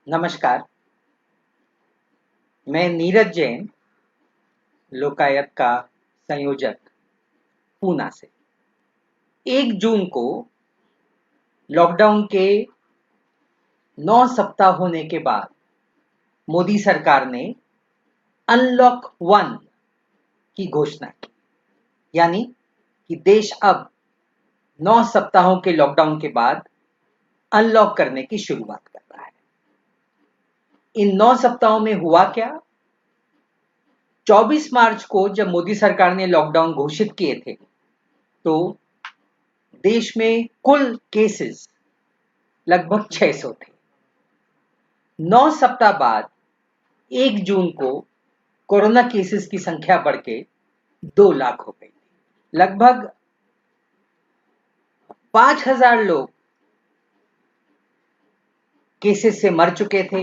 नमस्कार। मैं नीरज जैन, लोकायत का संयोजक, पूना से। 1 जून को लॉकडाउन के 9 सप्ताह होने के बाद मोदी सरकार ने अनलॉक 1 की घोषणा की। यानी कि देश अब 9 सप्ताहों के लॉकडाउन के बाद अनलॉक करने की शुरुआत कर रहा है। इन 9 सप्ताहों में हुआ क्या? 24 मार्च को जब मोदी सरकार ने लॉकडाउन घोषित किए थे, तो देश में कुल केसेस लगभग 600 थे। 9 सप्ताह बाद 1 जून को कोरोना केसेस की संख्या बढ़ के 2 लाख हो गई। लगभग 5,000 लोग केसेस से मर चुके थे,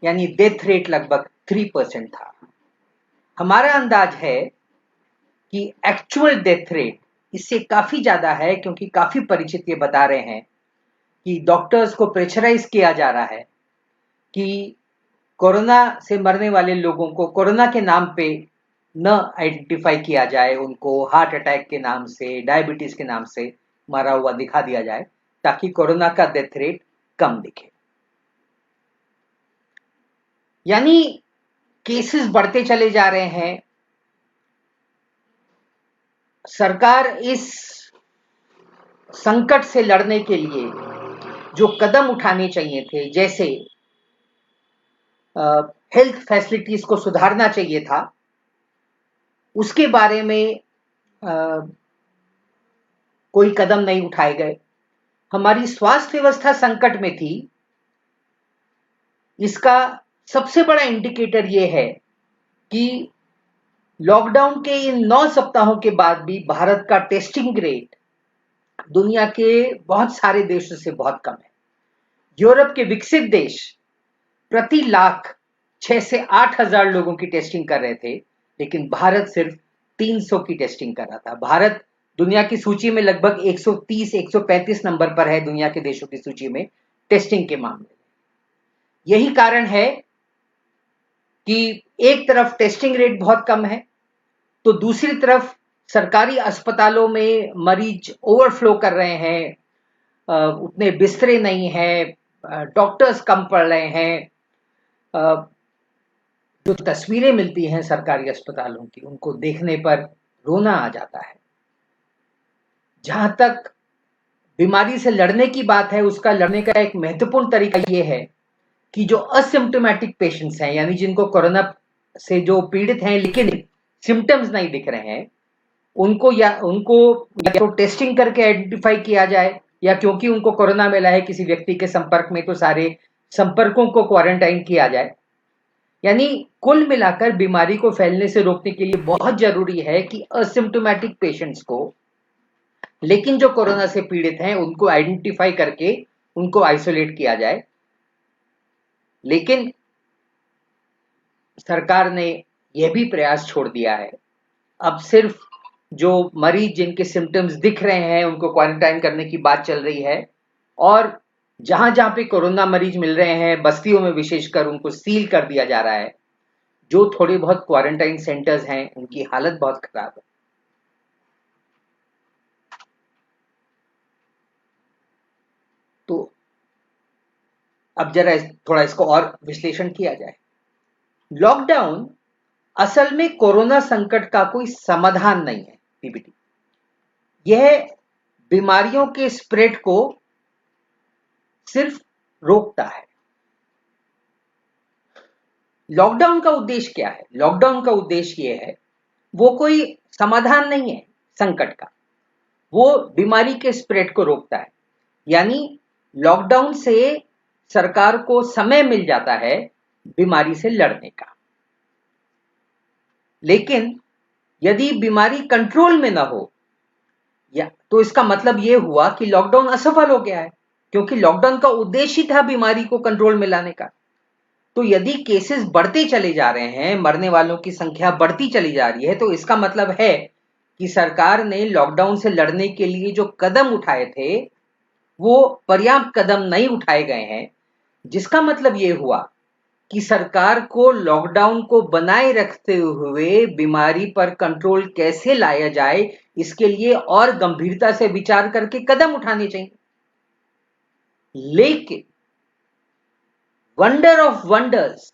यानी डेथ रेट लगभग 3% था। हमारा अंदाज है कि एक्चुअल डेथ रेट इससे काफी ज्यादा है, क्योंकि काफी परिचित ये बता रहे हैं कि डॉक्टर्स को प्रेशराइज किया जा रहा है कि कोरोना से मरने वाले लोगों को कोरोना के नाम पे न आइडेंटिफाई किया जाए, उनको हार्ट अटैक के नाम से, डायबिटीज के नाम से मरा हुआ दिखा दिया जाए, ताकि कोरोना का डेथ रेट कम दिखे। यानी केसेस बढ़ते चले जा रहे हैं। सरकार इस संकट से लड़ने के लिए जो कदम उठाने चाहिए थे, जैसे हेल्थ फैसिलिटीज को सुधारना चाहिए था, उसके बारे में कोई कदम नहीं उठाए गए। हमारी स्वास्थ्य व्यवस्था संकट में थी। इसका सबसे बड़ा इंडिकेटर यह है कि लॉकडाउन के इन 9 सप्ताहों के बाद भी भारत का टेस्टिंग रेट दुनिया के बहुत सारे देशों से बहुत कम है। यूरोप के विकसित देश प्रति लाख 6 से 8 हजार लोगों की टेस्टिंग कर रहे थे, लेकिन भारत सिर्फ 300 की टेस्टिंग कर रहा था। भारत दुनिया की सूची में लगभग 130-135 नंबर पर है, दुनिया के देशों की सूची में टेस्टिंग के मामले में। यही कारण है कि एक तरफ टेस्टिंग रेट बहुत कम है, तो दूसरी तरफ सरकारी अस्पतालों में मरीज ओवरफ्लो कर रहे हैं, उतने बिस्तरे नहीं हैं, डॉक्टर्स कम पड़ रहे हैं। जो तस्वीरें मिलती हैं सरकारी अस्पतालों की, उनको देखने पर रोना आ जाता है। जहां तक बीमारी से लड़ने की बात है, उसका लड़ने का एक महत्वपूर्ण तरीका यह है कि जो असिम्प्टोमेटिक पेशेंट्स हैं, यानी जिनको कोरोना से जो पीड़ित हैं लेकिन सिम्टम्स नहीं दिख रहे हैं, उनको या तो टेस्टिंग करके आइडेंटिफाई किया जाए, या क्योंकि उनको कोरोना मिला है किसी व्यक्ति के संपर्क में, तो सारे संपर्कों को क्वारंटाइन किया जाए। यानी कुल मिलाकर बीमारी को फैलने से रोकने के लिए बहुत जरूरी है कि असिम्प्टोमेटिक पेशेंट्स को, लेकिन जो कोरोना से पीड़ित हैं, उनको आइडेंटिफाई करके उनको आइसोलेट किया जाए। लेकिन सरकार ने यह भी प्रयास छोड़ दिया है। अब सिर्फ जो मरीज जिनके सिम्टम्स दिख रहे हैं उनको क्वारंटाइन करने की बात चल रही है, और जहां जहां पे कोरोना मरीज मिल रहे हैं, बस्तियों में विशेषकर, उनको सील कर दिया जा रहा है। जो थोड़े बहुत क्वारंटाइन सेंटर्स हैं, उनकी हालत बहुत खराब है। तो अब जरा थोड़ा इसको और विश्लेषण किया जाए। लॉकडाउन असल में कोरोना संकट का कोई समाधान नहीं है, पीबीटी। यह बीमारियों के स्प्रेड को सिर्फ रोकता है। लॉकडाउन का उद्देश्य क्या है? लॉकडाउन का उद्देश्य यह है, वो कोई समाधान नहीं है संकट का, वो बीमारी के स्प्रेड को रोकता है। यानी लॉकडाउन से सरकार को समय मिल जाता है बीमारी से लड़ने का। लेकिन यदि बीमारी कंट्रोल में ना हो, या तो इसका मतलब यह हुआ कि लॉकडाउन असफल हो गया है, क्योंकि लॉकडाउन का उद्देश्य ही था बीमारी को कंट्रोल में लाने का। तो यदि केसेस बढ़ते चले जा रहे हैं, मरने वालों की संख्या बढ़ती चली जा रही है, तो इसका मतलब है कि सरकार ने लॉकडाउन से लड़ने के लिए जो कदम उठाए थे, वो पर्याप्त कदम नहीं उठाए गए हैं। जिसका मतलब ये हुआ कि सरकार को लॉकडाउन को बनाए रखते हुए बीमारी पर कंट्रोल कैसे लाया जाए, इसके लिए और गंभीरता से विचार करके कदम उठाने चाहिए। लेकिन वंडर ऑफ वंडर्स,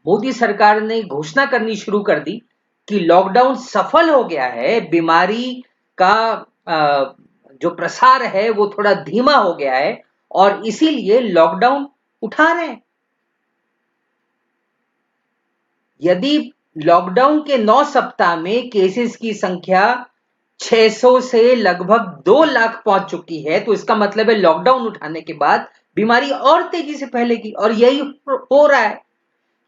मोदी सरकार ने घोषणा करनी शुरू कर दी कि लॉकडाउन सफल हो गया है, बीमारी का जो प्रसार है वो थोड़ा धीमा हो गया है और इसीलिए लॉकडाउन उठा रहे हैं। यदि लॉकडाउन के 9 सप्ताह में केसेस की संख्या 600 से लगभग 2 लाख पहुंच चुकी है, तो इसका मतलब है लॉकडाउन उठाने के बाद बीमारी और तेजी से फैलेगी और यही हो रहा है।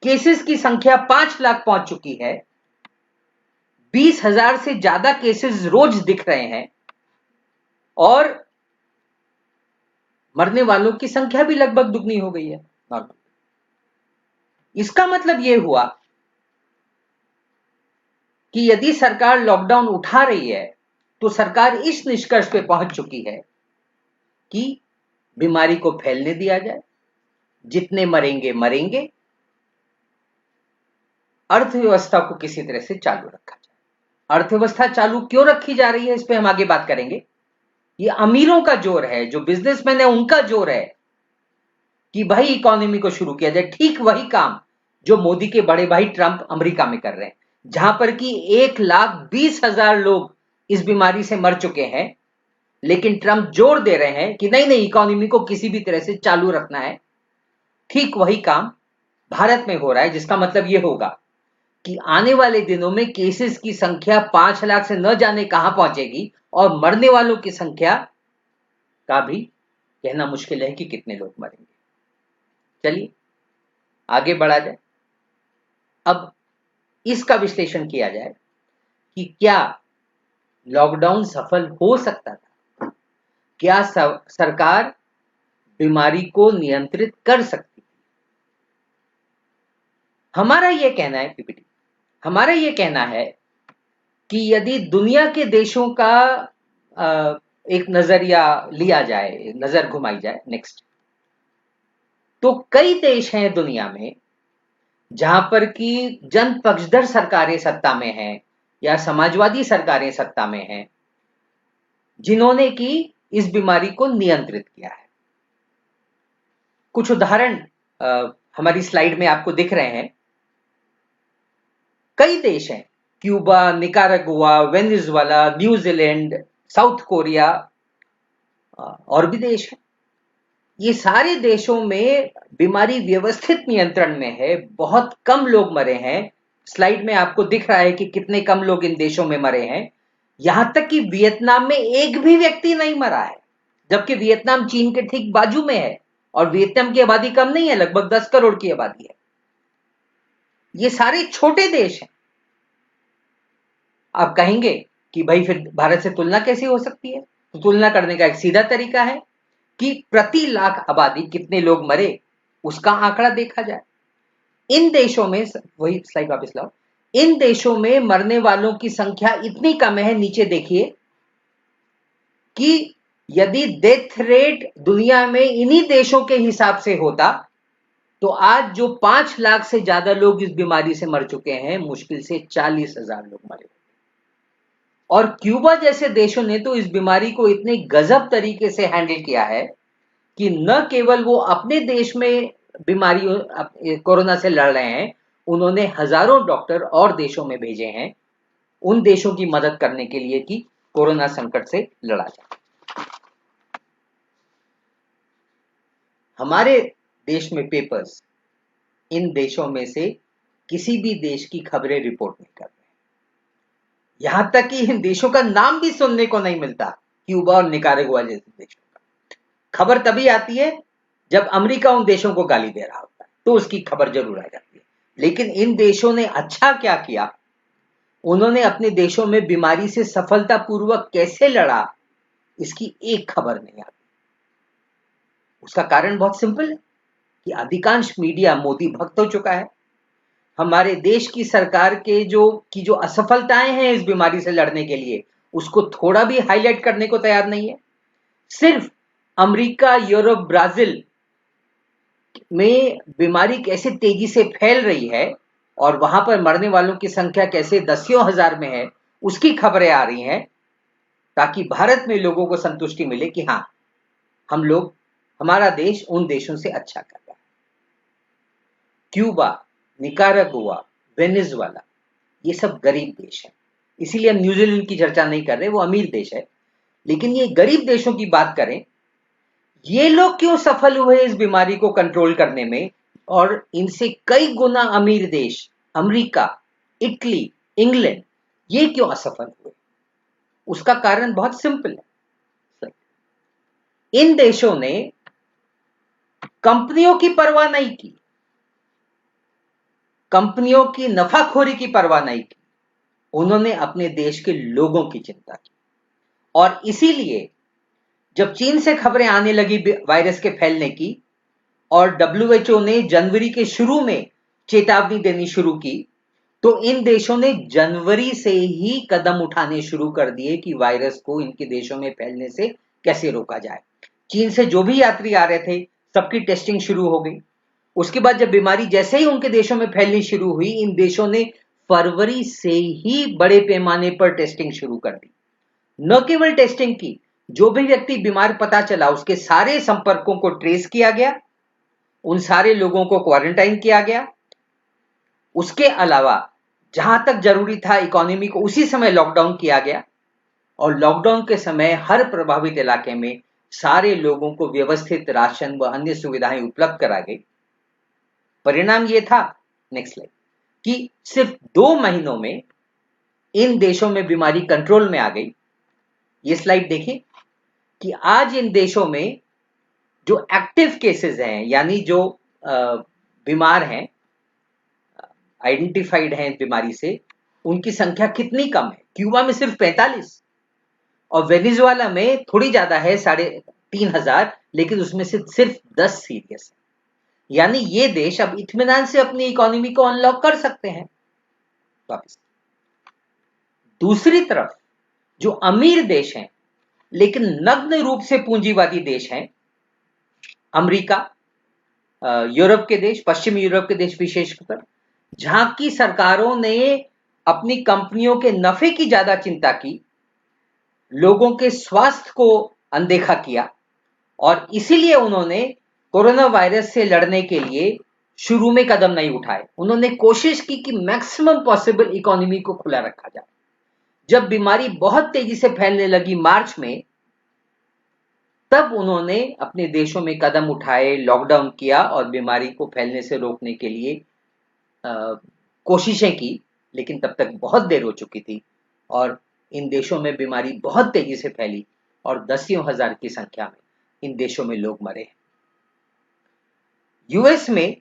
केसेस की संख्या 5 लाख पहुंच चुकी है, 20,000 से ज्यादा केसेस रोज दिख रहे हैं और मरने वालों की संख्या भी लगभग दुगनी हो गई है। इसका मतलब यह हुआ कि यदि सरकार लॉकडाउन उठा रही है तो सरकार इस निष्कर्ष पे पहुंच चुकी है कि बीमारी को फैलने दिया जाए, जितने मरेंगे मरेंगे, अर्थव्यवस्था को किसी तरह से चालू रखा जाए। अर्थव्यवस्था चालू क्यों रखी जा रही है, इस पे हम आगे बात करेंगे। ये अमीरों का जोर है, जो बिजनेसमैन है उनका जोर है कि भाई इकोनॉमी को शुरू किया जाए। ठीक वही काम जो मोदी के बड़े भाई ट्रंप अमेरिका में कर रहे हैं, जहां पर कि 1,20,000 लोग इस बीमारी से मर चुके हैं, लेकिन ट्रंप जोर दे रहे हैं कि नहीं नहीं, इकोनॉमी को किसी भी तरह से चालू रखना है। ठीक वही काम भारत में हो रहा है, जिसका मतलब यह होगा कि आने वाले दिनों में केसेस की संख्या 5 लाख से न जाने कहां पहुंचेगी और मरने वालों की संख्या का भी कहना मुश्किल है कि कितने लोग मरेंगे। चलिए आगे बढ़ा जाए। अब इसका विश्लेषण किया जाए कि क्या लॉकडाउन सफल हो सकता था, क्या सरकार बीमारी को नियंत्रित कर सकती थी। हमारा यह कहना है, पीपीटी, हमारा यह कहना है कि यदि दुनिया के देशों का एक नजरिया लिया जाए, नजर घुमाई जाए नेक्स्ट, तो कई देश हैं दुनिया में जहां पर कि जन पक्षधर सरकारें सत्ता में हैं या समाजवादी सरकारें सत्ता में हैं, जिन्होंने कि इस बीमारी को नियंत्रित किया है। कुछ उदाहरण हमारी स्लाइड में आपको दिख रहे हैं। कई देश हैं, Cuba, Nicaragua, Venezuela, New Zealand, south Korea और भी देश हैं। ये सारे देशों में बीमारी व्यवस्थित नियंत्रण में है, बहुत कम लोग मरे हैं। स्लाइड में आपको दिख रहा है कि कितने कम लोग इन देशों में मरे हैं। यहां तक कि वियतनाम में एक भी व्यक्ति नहीं मरा है, जबकि वियतनाम चीन के ठीक बाजू में है और वियतनाम की आबादी कम नहीं है, लगभग 10 करोड़ की आबादी है। ये सारे छोटे देश हैं। आप कहेंगे कि भाई फिर भारत से तुलना कैसी हो सकती है? तो तुलना करने का एक सीधा तरीका है कि प्रति लाख आबादी कितने लोग मरे, उसका आंकड़ा देखा जाए। इन देशों में, वही स्लाइड वापस लाओ, इन देशों में मरने वालों की संख्या इतनी कम है, नीचे देखिए, कि यदि डेथ रेट दुनिया में इन्हीं देशों के हिसाब से होता तो आज जो 5 लाख से ज्यादा लोग इस बीमारी से मर चुके हैं, मुश्किल से 40,000 लोग मरे। और क्यूबा जैसे देशों ने तो इस बीमारी को इतने गजब तरीके से हैंडल किया है कि न केवल वो अपने देश में बीमारी कोरोना से लड़ रहे हैं, उन्होंने हजारों डॉक्टर और देशों में भेजे हैं उन देशों की मदद करने के लिए कि कोरोना संकट से लड़ा जाए। हमारे देश में पेपर्स इन देशों में से किसी भी देश की खबरें रिपोर्ट नहीं कर रहे, यहां तक कि इन देशों का नाम भी सुनने को नहीं मिलता। क्यूबा और निकारागुआ जैसे देशों का खबर तभी आती है जब अमेरिका उन देशों को गाली दे रहा होता है, तो उसकी खबर जरूर आ जाती है। लेकिन इन देशों ने अच्छा क्या किया, उन्होंने अपने देशों में बीमारी से सफलतापूर्वक कैसे लड़ा, इसकी एक खबर नहीं आती। उसका कारण बहुत सिंपल है कि अधिकांश मीडिया मोदी भक्त हो चुका है। हमारे देश की सरकार के जो असफलताएं हैं इस बीमारी से लड़ने के लिए, उसको थोड़ा भी हाईलाइट करने को तैयार नहीं है। सिर्फ अमेरिका, यूरोप, ब्राजील में बीमारी कैसे तेजी से फैल रही है और वहां पर मरने वालों की संख्या कैसे दसियों हजार में है, उसकी खबरें आ रही हैं, ताकि भारत में लोगों को संतुष्टि मिले कि हाँ, हम लोग, हमारा देश उन देशों से अच्छा कर रहा है। क्यूबा, निकारागुआ, वेनेजुएला, ये सब गरीब देश हैं, इसीलिए हम न्यूजीलैंड की चर्चा नहीं कर रहे, वो अमीर देश है। लेकिन ये गरीब देशों की बात करें, ये लोग क्यों सफल हुए इस बीमारी को कंट्रोल करने में, और इनसे कई गुना अमीर देश अमेरिका, इटली, इंग्लैंड, ये क्यों असफल हुए? उसका कारण बहुत सिंपल है। इन देशों ने कंपनियों की परवाह नहीं की, कंपनियों की नफाखोरी की परवाह नहीं की, उन्होंने अपने देश के लोगों की चिंता की। और इसीलिए जब चीन से खबरें आने लगी वायरस के फैलने की, और डब्ल्यूएचओ ने जनवरी के शुरू में चेतावनी देनी शुरू की, तो इन देशों ने जनवरी से ही कदम उठाने शुरू कर दिए कि वायरस को इनके देशों में फैलने से कैसे रोका जाए। चीन से जो भी यात्री आ रहे थे, सबकी टेस्टिंग शुरू हो गई। उसके बाद जब बीमारी जैसे ही उनके देशों में फैलनी शुरू हुई, इन देशों ने फरवरी से ही बड़े पैमाने पर टेस्टिंग शुरू कर दी। न केवल टेस्टिंग की, जो भी व्यक्ति बीमार पता चला उसके सारे संपर्कों को ट्रेस किया गया, उन सारे लोगों को क्वारंटाइन किया गया। उसके अलावा जहां तक जरूरी था इकोनॉमी को उसी समय लॉकडाउन किया गया, और लॉकडाउन के समय हर प्रभावित इलाके में सारे लोगों को व्यवस्थित राशन व अन्य सुविधाएं उपलब्ध करा गई। परिणाम ये था, नेक्स्ट स्लाइड, कि सिर्फ 2 महीनों में इन देशों में बीमारी कंट्रोल में आ गई। ये स्लाइड देखिए कि आज इन देशों में जो एक्टिव केसेस हैं, यानी जो बीमार हैं, आइडेंटिफाइड हैं इस बीमारी से, उनकी संख्या कितनी कम है। क्यूबा में सिर्फ 45, और वेनेजुएला में थोड़ी ज्यादा है, 3,500, लेकिन उसमें से सिर्फ 10 सीरियस है। यानी ये देश अब इत्मीनान से अपनी इकोनॉमी को अनलॉक कर सकते हैं वापस। दूसरी तरफ जो अमीर देश हैं लेकिन नग्न रूप से पूंजीवादी देश हैं, अमेरिका, यूरोप के देश, पश्चिमी यूरोप के देश विशेषकर, जहां की सरकारों ने अपनी कंपनियों के नफे की ज्यादा चिंता की, लोगों के स्वास्थ्य को अनदेखा किया, और इसीलिए उन्होंने कोरोना वायरस से लड़ने के लिए शुरू में कदम नहीं उठाए। उन्होंने कोशिश की कि मैक्सिमम पॉसिबल इकोनॉमी को खुला रखा जाए। जब बीमारी बहुत तेजी से फैलने लगी मार्च में, तब उन्होंने अपने देशों में कदम उठाए, लॉकडाउन किया और बीमारी को फैलने से रोकने के लिए कोशिशें की, लेकिन तब तक बहुत देर हो चुकी थी और इन देशों में बीमारी बहुत तेजी से फैली और दसियों हजार की संख्या में इन देशों में लोग मरे। यूएस में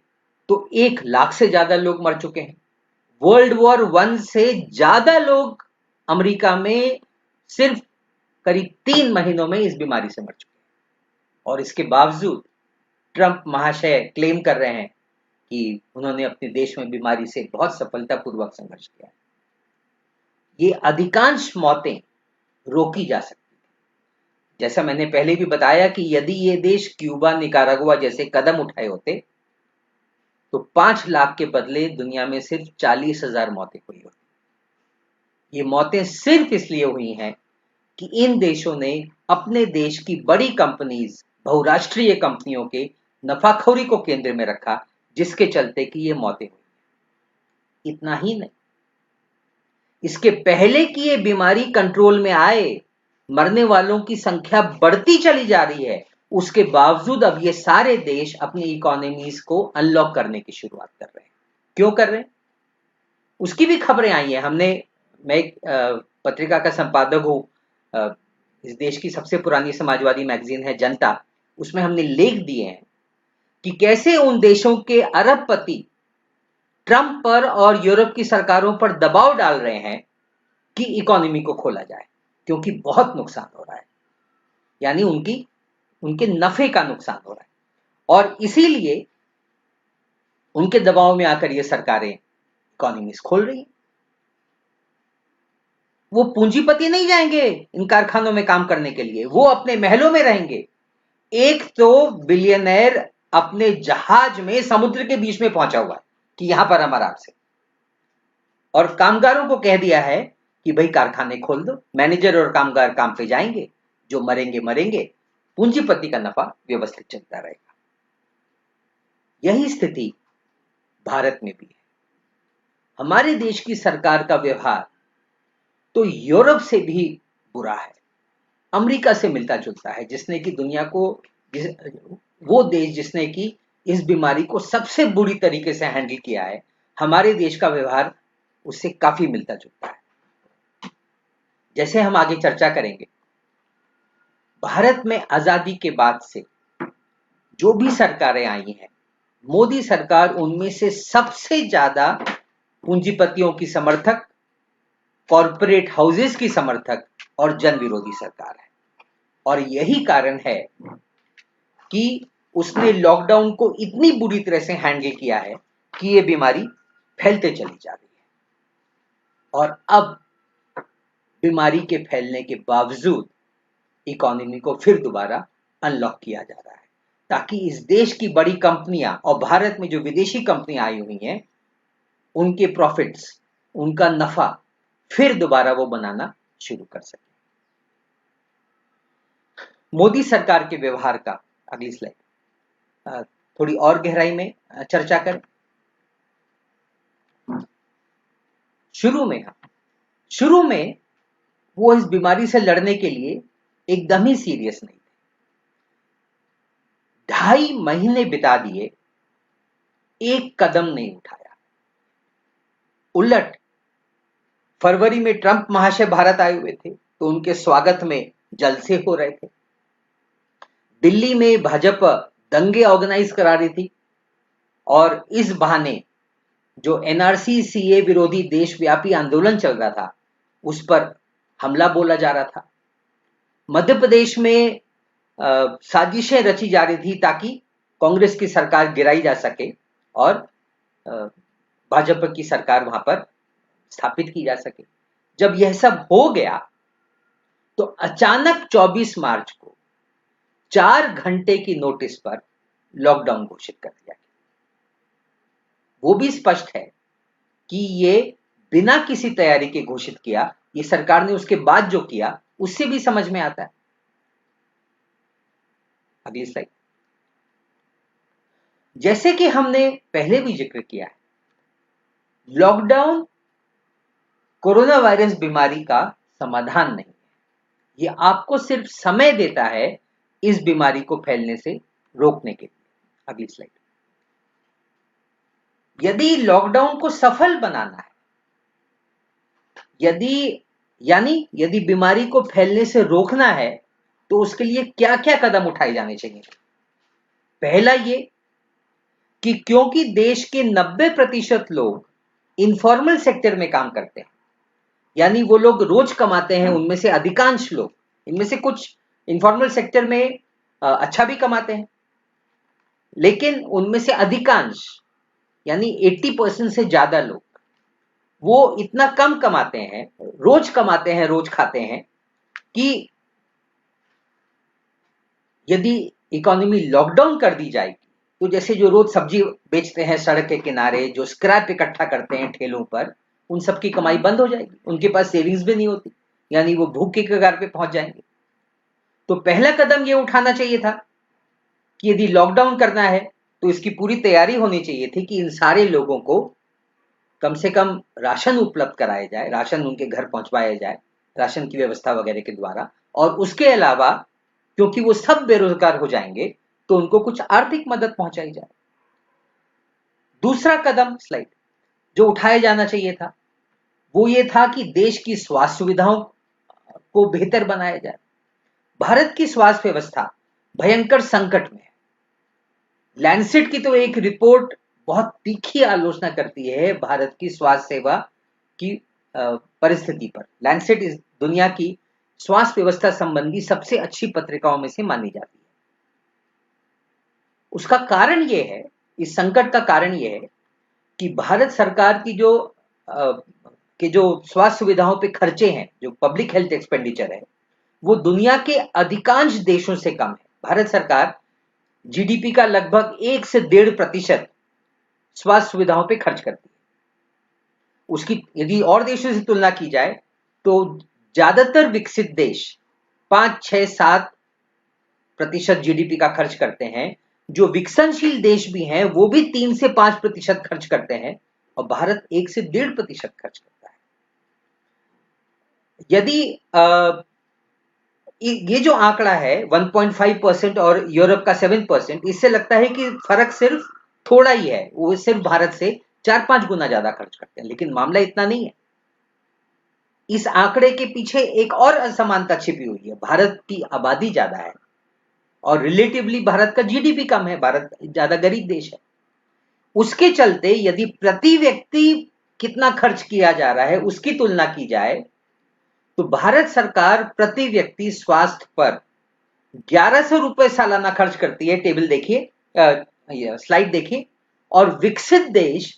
तो 1 लाख से ज्यादा लोग मर चुके हैं। वर्ल्ड वॉर 1 से ज्यादा लोग अमेरिका में सिर्फ करीब 3 महीनों में इस बीमारी से मर चुके हैं, और इसके बावजूद ट्रंप महाशय क्लेम कर रहे हैं कि उन्होंने अपने देश में बीमारी से बहुत सफलतापूर्वक संघर्ष किया है। ये अधिकांश मौतें रोकी जा सकती थी। जैसा मैंने पहले भी बताया कि यदि ये देश क्यूबा, निकारागुआ जैसे कदम उठाए होते, तो 5 लाख के बदले दुनिया में सिर्फ 40,000 मौतें हुई होती। ये मौतें सिर्फ इसलिए हुई हैं कि इन देशों ने अपने देश की बड़ी कंपनीज, बहुराष्ट्रीय कंपनियों के नफाखोरी को केंद्र में रखा, जिसके चलते कि ये मौतें हुई। इतना ही नहीं, इसके पहले कि ये बीमारी कंट्रोल में आए, मरने वालों की संख्या बढ़ती चली जा रही है। उसके बावजूद अब ये सारे देश अपनी इकोनॉमीज को अनलॉक करने की शुरुआत कर रहे हैं। क्यों कर रहे हैं, उसकी भी खबरें आई हैं। मैं एक पत्रिका का संपादक हूं, इस देश की सबसे पुरानी समाजवादी मैगजीन है जनता, उसमें हमने लेख दिए हैं कि कैसे उन देशों के अरबपति ट्रंप पर और यूरोप की सरकारों पर दबाव डाल रहे हैं कि इकोनॉमी को खोला जाए, क्योंकि बहुत नुकसान हो रहा है, यानी उनके नफे का नुकसान हो रहा है। और इसीलिए उनके दबाव में आकर ये सरकारें इकोनॉमीज खोल रही हैं। वो पूंजीपति नहीं जाएंगे इन कारखानों में काम करने के लिए, वो अपने महलों में रहेंगे। एक तो बिलियनर अपने जहाज में समुद्र के बीच में पहुंचा हुआ है कि यहां पर हम आराम से, और कामगारों को कह दिया है कि भाई कारखाने खोल दो, मैनेजर और कामगार काम पे जाएंगे, जो मरेंगे मरेंगे, पूंजीपति का नफा व्यवस्थित चलता रहेगा। यही स्थिति भारत में भी है। हमारे देश की सरकार का व्यवहार तो यूरोप से भी बुरा है, अमेरिका से मिलता जुलता है, जिसने कि दुनिया को वो देश जिसने कि इस बीमारी को सबसे बुरी तरीके से हैंडल किया है, हमारे देश का व्यवहार उससे काफी मिलता जुलता है। जैसे हम आगे चर्चा करेंगे, भारत में आजादी के बाद से जो भी सरकारें आई हैं, मोदी सरकार उनमें से सबसे ज्यादा पूंजीपतियों की समर्थक, कॉरपोरेट हाउसेस की समर्थक और जन विरोधी सरकार है। और यही कारण है कि उसने लॉकडाउन को इतनी बुरी तरह से हैंडल किया है कि ये बीमारी फैलते चली जा रही है। और अब बीमारी के फैलने के बावजूद इकोनॉमी को फिर दोबारा अनलॉक किया जा रहा है, ताकि इस देश की बड़ी कंपनियां और भारत में जो विदेशी कंपनियां आई हुई हैं, उनके प्रॉफिट्स, उनका नफा फिर दोबारा वो बनाना शुरू कर सके। मोदी सरकार के व्यवहार का अगली स्लाइड थोड़ी और गहराई में चर्चा करें। शुरू में वो इस बीमारी से लड़ने के लिए एकदम ही सीरियस नहीं थे। 2.5 महीने बिता दिए, एक कदम नहीं उठाया। उलट फरवरी में ट्रंप महाशय भारत आए हुए थे, तो उनके स्वागत में जलसे हो रहे थे। दिल्ली में भाजपा दंगे ऑर्गेनाइज करा रही थी, और इस बहाने जो एनआरसी सीए विरोधी देशव्यापी आंदोलन चल रहा था, उस पर हमला बोला जा रहा था। मध्य प्रदेश में साजिशें रची जा रही थी ताकि कांग्रेस की सरकार गिराई जा सके और भाजपा की सरकार वहां पर स्थापित की जा सके। जब यह सब हो गया तो अचानक 24 मार्च को 4 घंटे की नोटिस पर लॉकडाउन घोषित कर दिया गया। वो भी स्पष्ट है कि ये बिना किसी तैयारी के घोषित किया। ये सरकार ने उसके बाद जो किया उससे भी समझ में आता है। अगली स्लाइड। जैसे कि हमने पहले भी जिक्र किया है, लॉकडाउन कोरोना वायरस बीमारी का समाधान नहीं है। ये आपको सिर्फ समय देता है इस बीमारी को फैलने से रोकने के लिए। अगली स्लाइड। यदि लॉकडाउन को सफल बनाना है, यदि बीमारी को फैलने से रोकना है, तो उसके लिए क्या क्या कदम उठाए जाने चाहिए। पहला ये कि क्योंकि देश के 90% लोग इनफॉर्मल सेक्टर में काम करते हैं, यानी वो लोग रोज कमाते हैं, उनमें से अधिकांश लोग, इनमें से कुछ इनफॉर्मल सेक्टर में अच्छा भी कमाते हैं, लेकिन उनमें से अधिकांश यानी 80% से ज्यादा लोग वो इतना कम कमाते हैं, रोज कमाते हैं, रोज खाते हैं, कि यदि इकोनॉमी लॉकडाउन कर दी जाएगी तो जैसे जो रोज सब्जी बेचते हैं सड़क के किनारे, जो स्क्रैप इकट्ठा करते हैं ठेलों पर, उन सबकी कमाई बंद हो जाएगी, उनके पास सेविंग्स भी नहीं होती, यानी वो भूख के कगार पे पहुंच जाएंगे। तो पहला कदम ये उठाना चाहिए था कि यदि लॉकडाउन करना है तो इसकी पूरी तैयारी होनी चाहिए थी कि इन सारे लोगों को कम से कम राशन उपलब्ध कराया जाए, राशन उनके घर पहुंचवाया जाए, राशन की व्यवस्था वगैरह के द्वारा। और उसके अलावा क्योंकि वो सब बेरोजगार हो जाएंगे तो उनको कुछ आर्थिक मदद पहुंचाई जाए। दूसरा कदम स्लाइड जो उठाया जाना चाहिए था वो ये था कि देश की स्वास्थ्य सुविधाओं को बेहतर बनाया जाए। भारत की स्वास्थ्य व्यवस्था भयंकर संकट में है। लैंसेट की तो एक रिपोर्ट बहुत तीखी आलोचना करती है भारत की स्वास्थ्य सेवा की परिस्थिति पर। लैंसेट इस दुनिया की स्वास्थ्य व्यवस्था संबंधी सबसे अच्छी पत्रिकाओं में से मानी जाती है। उसका कारण यह है, इस संकट का कारण यह है कि भारत सरकार की जो स्वास्थ्य सुविधाओं पे खर्चे हैं, जो पब्लिक हेल्थ एक्सपेंडिचर है, वो दुनिया के अधिकांश देशों से कम है। भारत सरकार जीडीपी का लगभग 1 से 1.5% स्वास्थ्य सुविधाओं पे खर्च करती है। उसकी यदि और देशों से तुलना की जाए तो ज्यादातर विकसित देश 5, 6, 7% जीडीपी का खर्च करते हैं। जो विकसनशील देश भी हैं वो भी 3 से 5% खर्च करते हैं और भारत 1 से 1.5% खर्च करता है। यदि ये जो आंकड़ा है 1.5% और यूरोप का 7%, इससे लगता है कि फर्क सिर्फ थोड़ा ही है, वो सिर्फ भारत से 4-5 गुना ज्यादा खर्च करते हैं, लेकिन मामला इतना नहीं है। इस आंकड़े के पीछे एक और असमानता छिपी हुई है। भारत की आबादी ज्यादा है और रिलेटिवली भारत का जीडीपी कम है, भारत ज्यादा गरीब देश है। उसके चलते यदि प्रति व्यक्ति कितना खर्च किया जा रहा है उसकी तुलना की जाए तो भारत सरकार प्रति व्यक्ति स्वास्थ्य पर 1100 रुपए सालाना खर्च करती है। टेबल देखिए, स्लाइड देखिए। और विकसित देश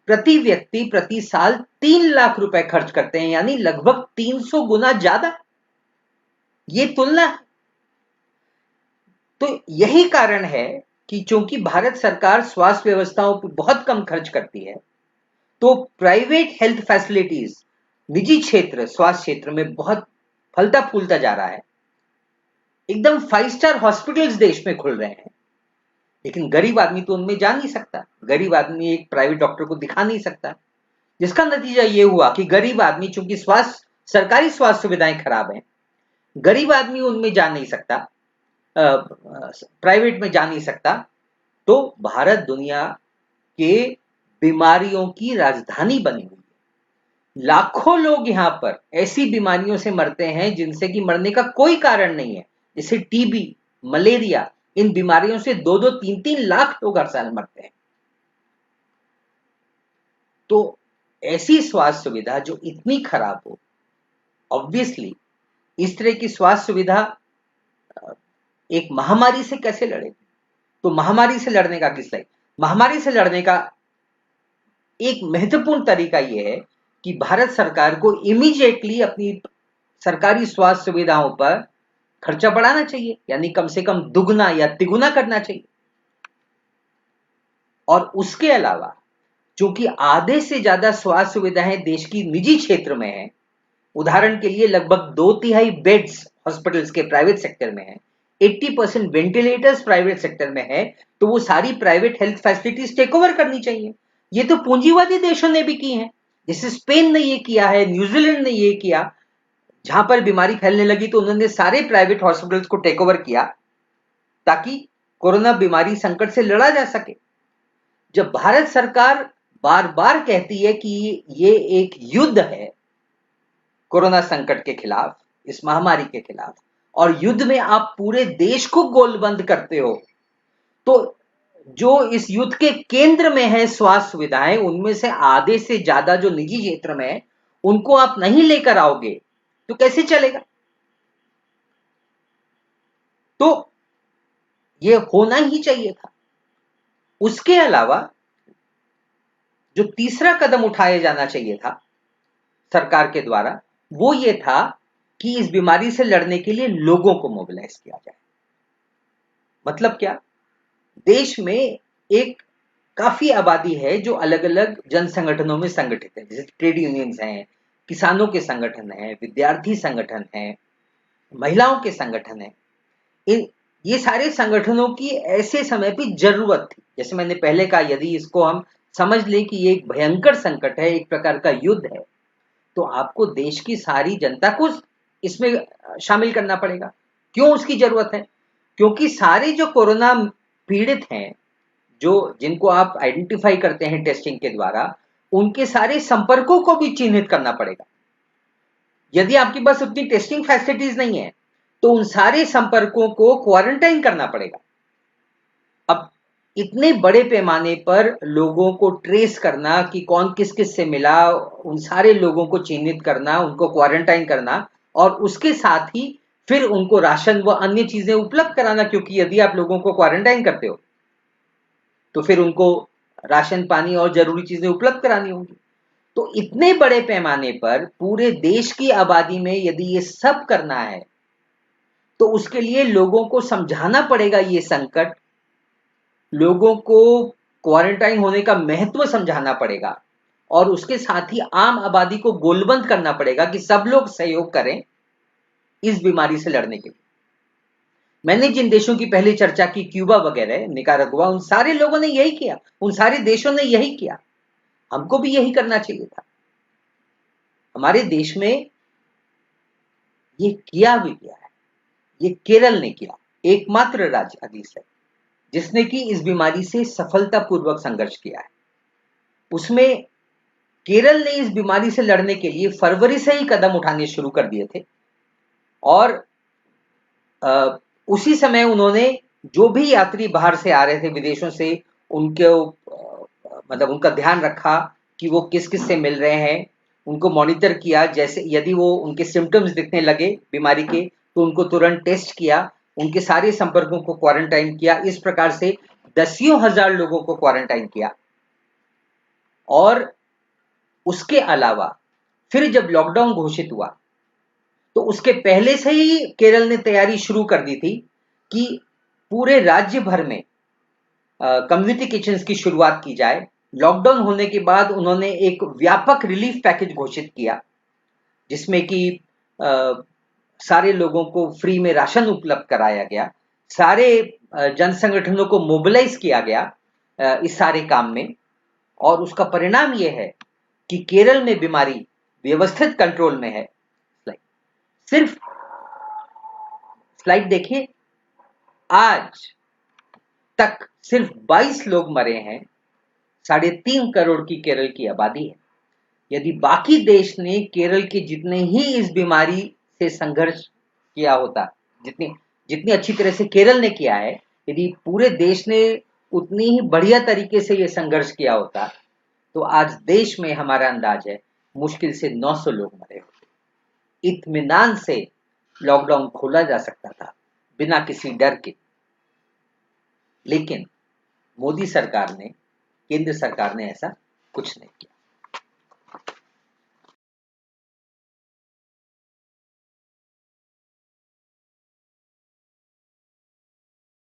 प्रति व्यक्ति प्रति साल 3 लाख रुपए खर्च करते हैं, यानी लगभग 300 गुना ज्यादा। ये तुलना। तो यही कारण है कि चूंकि भारत सरकार स्वास्थ्य व्यवस्थाओं पर बहुत कम खर्च करती है तो प्राइवेट हेल्थ फैसिलिटीज, निजी क्षेत्र स्वास्थ्य क्षेत्र में बहुत फलता फूलता जा रहा है। एकदम 5 स्टार हॉस्पिटल्स देश में खुल रहे हैं, लेकिन गरीब आदमी तो उनमें जा नहीं सकता। गरीब आदमी एक प्राइवेट डॉक्टर को दिखा नहीं सकता, जिसका नतीजा ये हुआ कि गरीब आदमी, चूंकि सरकारी स्वास्थ्य सुविधाएं खराब हैं, गरीब आदमी उनमें जा नहीं सकता, प्राइवेट में जा नहीं सकता। तो भारत दुनिया के बीमारियों की राजधानी बनी हुई है। लाखों लोग यहां पर ऐसी बीमारियों से मरते हैं जिनसे कि मरने का कोई कारण नहीं है, जैसे टीबी, मलेरिया। इन बीमारियों से 2-2, 3-3 लाख लोग हर साल मरते हैं। तो ऐसी स्वास्थ्य सुविधा जो इतनी खराब हो, ऑब्वियसली इस तरह की स्वास्थ्य सुविधा एक महामारी से कैसे लड़ेगी? तो महामारी से लड़ने का किस तरह? महामारी से लड़ने का एक महत्वपूर्ण तरीका यह है कि भारत सरकार को इमीडिएटली अपनी सरकारी स्वास्थ्य सुविधाओं पर खर्चा बढ़ाना चाहिए, यानी कम से कम दुगना या तिगुना करना चाहिए। और उसके अलावा चूंकि आधे से ज्यादा स्वास्थ्य सुविधाएं देश की निजी क्षेत्र में है, उदाहरण के लिए लगभग 2/3 बेड्स हॉस्पिटल्स के प्राइवेट सेक्टर में है, 80% वेंटिलेटर्स प्राइवेट सेक्टर में है, तो वो सारी private health facilities take over करनी चाहिए। ये तो पूंजीवादी देशों ने भी की है, जैसे स्पेन ने ये किया है, न्यूजीलैंड ने ये किया। जहां पर बीमारी फैलने लगी तो उन्होंने सारे प्राइवेट हॉस्पिटल्स को टेक ओवर किया ताकि कोरोना बीमारी संकट से लड़ा जा सके। जब भारत सरकार बार बार कहती है कि ये एक युद्ध है कोरोना संकट के खिलाफ, इस महामारी के खिलाफ, और युद्ध में आप पूरे देश को गोलबंद करते हो, तो जो इस युद्ध के केंद्र में है स्वास्थ्य सुविधाएं, उनमें से आधे से ज्यादा जो निजी क्षेत्र में है, उनको आप नहीं लेकर आओगे तो कैसे चलेगा? तो ये होना ही चाहिए था। उसके अलावा जो तीसरा कदम उठाया जाना चाहिए था सरकार के द्वारा, वो ये था कि इस बीमारी से लड़ने के लिए लोगों को मोबिलाइज किया जाए। मतलब क्या? देश में एक काफी आबादी है जो अलग अलग जन संगठनों में संगठित है, जैसे ट्रेड यूनियंस हैं, किसानों के संगठन हैं, विद्यार्थी संगठन हैं, महिलाओं के संगठन हैं। ये सारे संगठनों की ऐसे समय पे जरूरत थी। जैसे मैंने पहले कहा, यदि इसको हम समझ लें कि ये एक भयंकर संकट है, एक प्रकार का युद्ध है, तो आपको देश की सारी जनता को इसमें शामिल करना पड़ेगा। क्यों उसकी जरूरत है? क्योंकि सारे जो कोरोना पीड़ित हैं, जो जिनको आप आइडेंटिफाई करते हैं टेस्टिंग के द्वारा, उनके सारे संपर्कों को भी चिन्हित करना पड़ेगा। यदि आपके पास उतनी टेस्टिंग फैसिलिटीज नहीं है तो उन सारे संपर्कों को क्वारंटाइन करना पड़ेगा। अब इतने बड़े पैमाने पर लोगों को ट्रेस करना कि कौन किस किस से मिला, उन सारे लोगों को चिन्हित करना, उनको क्वारंटाइन करना, और उसके साथ ही फिर उनको राशन व अन्य चीजें उपलब्ध कराना, क्योंकि यदि आप लोगों को क्वारंटाइन करते हो तो फिर उनको राशन, पानी और जरूरी चीजें उपलब्ध करानी होंगी। तो इतने बड़े पैमाने पर पूरे देश की आबादी में यदि ये सब करना है तो उसके लिए लोगों को समझाना पड़ेगा ये संकट लोगों को क्वारंटाइन होने का महत्व समझाना पड़ेगा और उसके साथ ही आम आबादी को गोलबंद करना पड़ेगा कि सब लोग सहयोग करें इस बीमारी से लड़ने के लिए। मैंने जिन देशों की पहले चर्चा की, क्यूबा वगैरह, निकारागुआ, उन सारे लोगों ने यही किया, उन सारे देशों ने यही किया। हमको भी यही करना चाहिए था। हमारे देश में ये किया भी गया है। ये केरल ने किया, एकमात्र राज्य हदीस है जिसने कि इस बीमारी से सफलतापूर्वक संघर्ष किया है। उसमें केरल ने इस बीमारी से लड़ने के लिए फरवरी से ही कदम उठाने शुरू कर दिए थे और उसी समय उन्होंने जो भी यात्री बाहर से आ रहे थे विदेशों से, उनको मतलब उनका ध्यान रखा कि वो किस किस से मिल रहे हैं, उनको मॉनिटर किया। जैसे यदि वो उनके सिम्टम्स दिखने लगे बीमारी के तो उनको तुरंत टेस्ट किया, उनके सारे संपर्कों को क्वारंटाइन किया। इस प्रकार से दसियों हजार लोगों को क्वारंटाइन किया। और उसके अलावा फिर जब लॉकडाउन घोषित हुआ तो उसके पहले से ही केरल ने तैयारी शुरू कर दी थी कि पूरे राज्य भर में कम्युनिटी किचन्स की शुरुआत की जाए। लॉकडाउन होने के बाद उन्होंने एक व्यापक रिलीफ पैकेज घोषित किया जिसमें कि सारे लोगों को फ्री में राशन उपलब्ध कराया गया। सारे जन संगठनों को मोबिलाइज किया गया इस सारे काम में। और उसका परिणाम यह है कि केरल में बीमारी व्यवस्थित कंट्रोल में है। सिर्फ स्लाइड देखिए, आज तक सिर्फ 22 लोग मरे हैं। 3.5 करोड़ की केरल की आबादी है। यदि बाकी देश ने केरल के जितने ही इस बीमारी से संघर्ष किया होता, जितनी अच्छी तरह से केरल ने किया है, यदि पूरे देश ने उतनी ही बढ़िया तरीके से ये संघर्ष किया होता तो आज देश में हमारा अंदाज है मुश्किल से 900 लोग मरे होते। इत्मीनान से लॉकडाउन खोला जा सकता था बिना किसी डर के। लेकिन मोदी सरकार ने, केंद्र सरकार ने ऐसा कुछ नहीं किया।